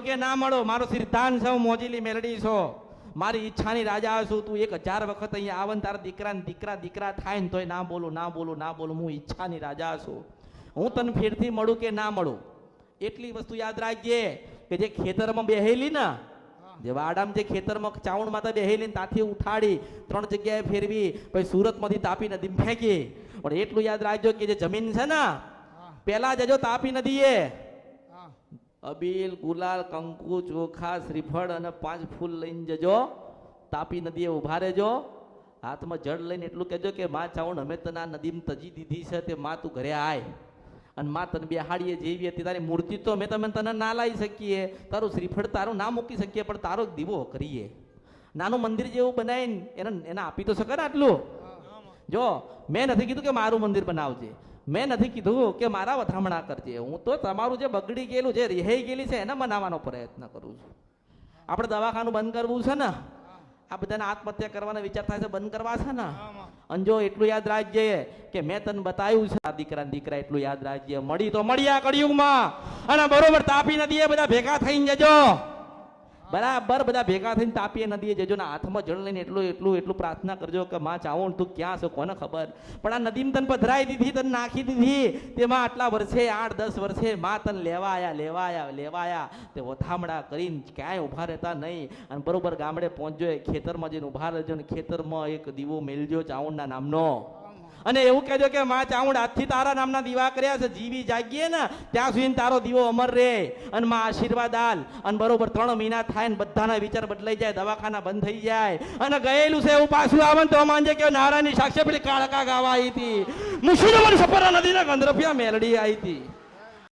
મળું કે ના મળો, મારો સિદ્ધાંત છે, હું મોજીલી મેલડી છો, મારી ઈચ્છાની રાજા છું. તું 1000 વખત અહીંયા આવે ને તારા દીકરા થાય ને તોય ના બોલું, હું ઈચ્છાની રાજા છું. હું તને ફેરથી મળું કે ના મળું, એટલી વસ્તુ યાદ રાખજે કે જે ખેતરમાં બેહેલી ને, જે વાડામાં જે ખેતરમાં ચાવણ માતા બેહેલી ને ત્યાંથી ઉઠાડી 3 જગ્યાએ ફેરવી, પછી સુરતમાંથી તાપી નદી ફેંકી. પણ એટલું યાદ રાખજો કે જે જમીન છે ને, પેલા જજો તાપી નદીએ અબીલ, ગુલાલ, કંકુ, ચોખા, શ્રીફળ અને 5 ફૂલ લઈને જજો. તાપી નદીએ ઉભા રહેજો, હાથમાં જળ લઈને એટલું કહેજો કે માં ચાવણ અમે તને આ નદીમાં તજી દીધી છે, તે માં તું ઘરે આય. અને માં તને બેહાડીએ જેવી હતી, તારી મૂર્તિ તો અમે તને ના લાવી શકીએ, તારું શ્રીફળ તારું ના મૂકી શકીએ, પણ તારો દીવો કરીએ. નાનું મંદિર જેવું બનાવીને એને આપી તો શકે ને આટલું. જો મેં નથી કીધું કે મારું મંદિર બનાવજે, મેં નથી કીધું કે મારા વધામણા કરજે. હું તો તમારું જે બગડી ગયેલું, જે રિહાઈ ગયેલી છે એને બનાવવાનો પ્રયત્ન કરું છું. આપણે દવાખાનું બંધ કરવું છે ને, આ બધાને આત્મહત્યા કરવાના વિચાર થાય છે, બંધ કરવા છે ને. અને જો એટલું યાદ રાખજે કે મેં તને બતાવ્યું છે આ દીકરા એટલું યાદ રાખજે. મળી તો મળ્યા કળિયુગમાં, અને બરોબર તાપી નદીએ બધા ભેગા થઈને જજો, બરાબર બધા ભેગા થઈને તાપી નદીએ જજો ને હાથમાં જળ લઈને એટલું પ્રાર્થના કરજો કે માં ચાવણ તું ક્યાં છો કોને ખબર, પણ આ નદીમાં તને પધરાઈ દીધી, તને નાખી દીધી, તેમાં આટલા વર્ષે 8-10 વર્ષે માં તને લેવા આયા, તે વધામણા કરીને ક્યાંય ઉભા રહેતા નહીં. અને બરોબર ગામડે પહોંચજો, ખેતરમાં જઈને ઉભા રહેજો ને ખેતરમાં એક દીવો મેલજો ચાવણના નામનો, અને એવું કહેજો કે માં ચાવણ આજથી તારા નામના દીવા કર્યા છે, જીવી જાગીએ ને ત્યાં સુધી તારો દીવો અમર રહે, અને માં આશીર્વાદ આલ. અને બરોબર 3 મહિના થાય ને બધાના વિચાર બદલાઈ જાય, દવાખાના બંધ થઈ જાય, અને ગયેલું છે એવું પાછું આવે તો માનજે કે નારાયણની સાક્ષી પેલી કાળકા ગાવા આવી હતી, મુશીનવર સપરા નદીના ગંધરફિયા મેલડી આવી હતી.